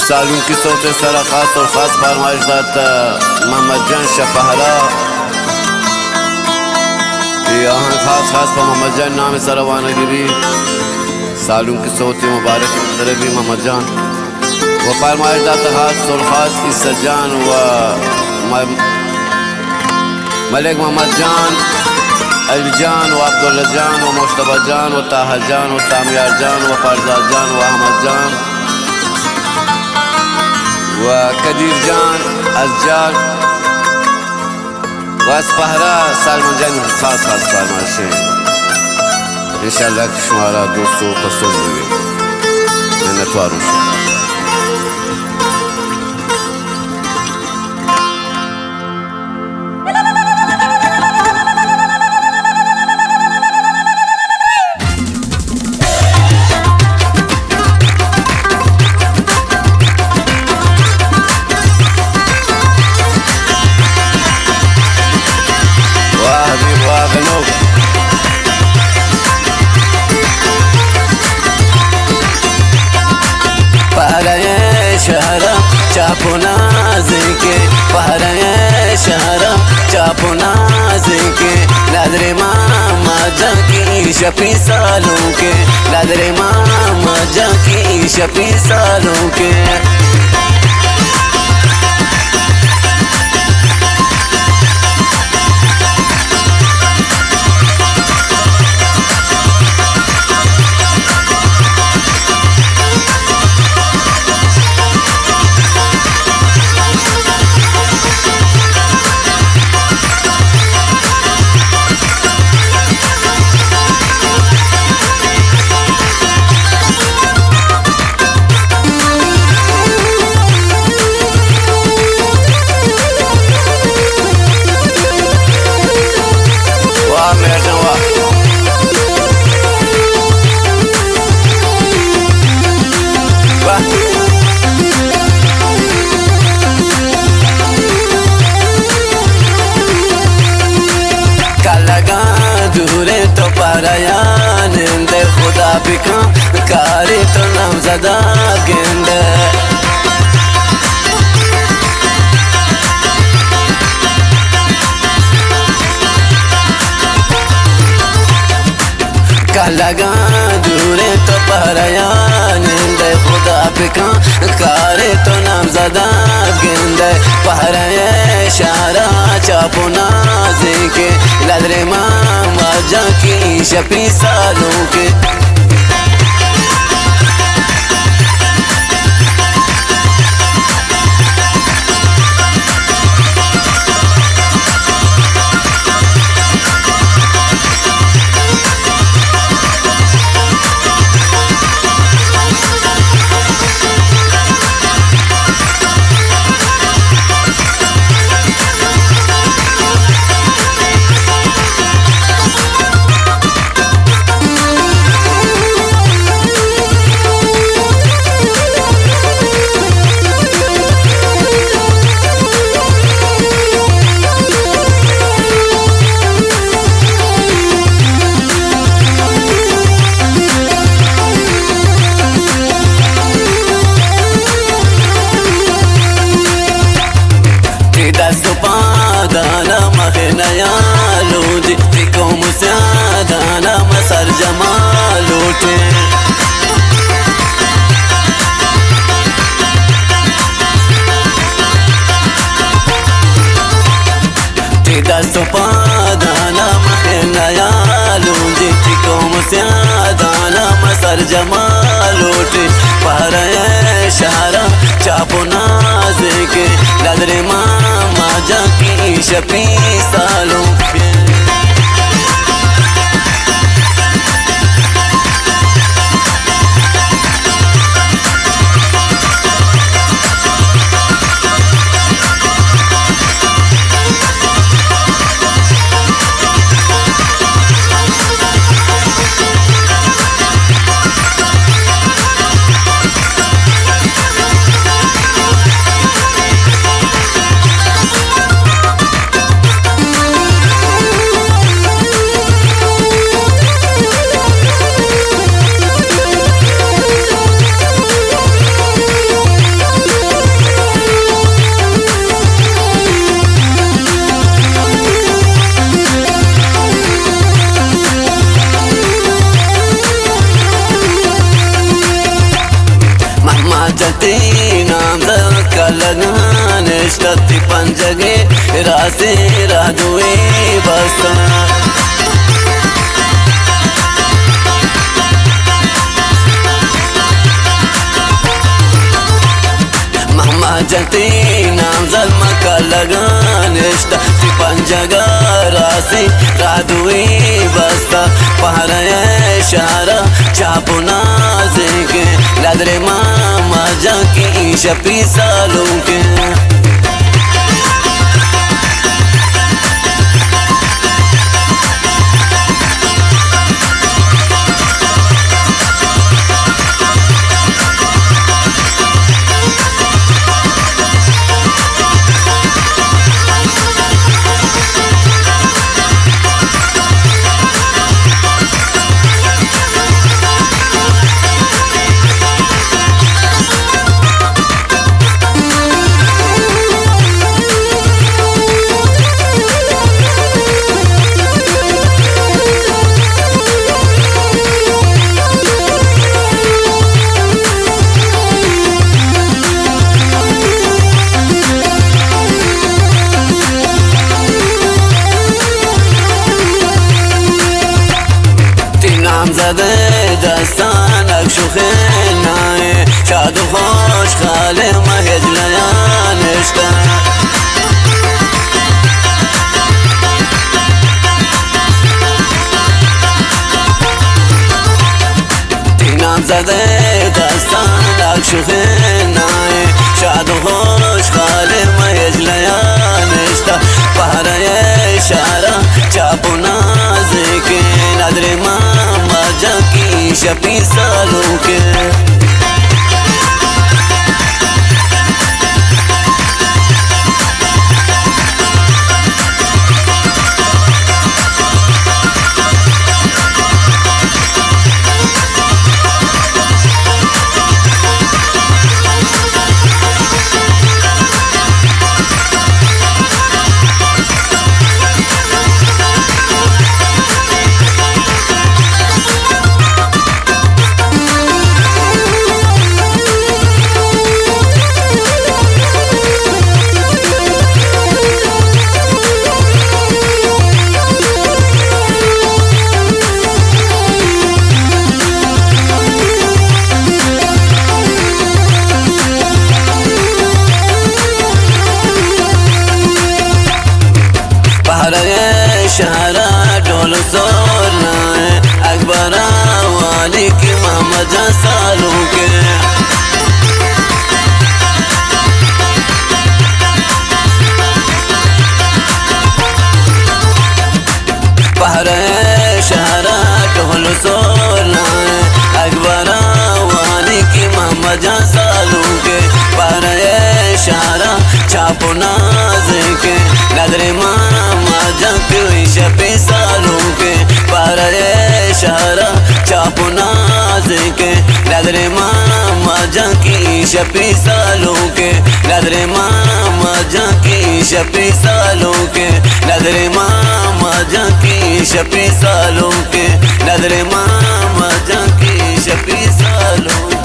سالون کی صوت سر خاص اور خاص فرمایش داد محمد جان شپهرا. یہ آہنگ خاص پر محمد جان نام سروانہ گیری سالون کی صوت مبارک طربی محمد جان و فرمایش داد خاص اور خاص عیسی جان و ملک محمد جان علی جان و عبداللہ جان و مشتبہ جان و طاہر جان و سامیار جان و فرزاد جان و احمد جان و کدیر جان ازجار و اسپهرا سلمان جان خاص فرمایشه انشاءالله که شما را دوست و پسند ببینید. منتوارم شما. चापुना जिनके पहरे शहरा चापुना जिनके नजरे मामा की शपी सालों के नजरे मामा की शपी सालों के खुदा बिका कारी तो नाम ज़दा गेंदे लगा दूरे तो पहरयान खुदा बिका कारी तो नाम ज़दा गेंदे पहरे शारा चापुना के लदरे मामा की शपी सालों के दस्तों पादाना महनाया लूंजी को मुस्यादाना मसर जमालूटी पहरे शारा चापुना के लदरे मामा की शपी सालों के जती नामदर का लगन इश्कती पंजगे रासे राजुए बसा जती नामजल मका लगन इश्ता ती पंजगा रासी रादुई बस्ता पहरा इशारा चापू नाज़िके लदरे मामा जाकी शपी सालों के دستان اکشو خیلنای شاد و خوش خاله مهج لیانشتا تینام زده دستان اکشو خیلنای شاد و خوش خاله مهج لیانشتا پهره اشاره چاپو نازکی ندر ماما जाकी शपी सालों के शहरा ढोल सोरना अकबर वाली की मोहम्मद सालों के पहरे शहरा ढोल सोरना अकबर वाली की मोहम्मद सालों के पहरे शहरा छापो नाज़िके नदरे मामा जाकी शपी सालों के पहरे शहरा छापो नाज़िके नदरे मामा जाकी शपी सालों के नदरे मामा जाकी शपी सालों के नदरे मामा जाकी शपी सालों के नदरे मामा जाकी शपी सालों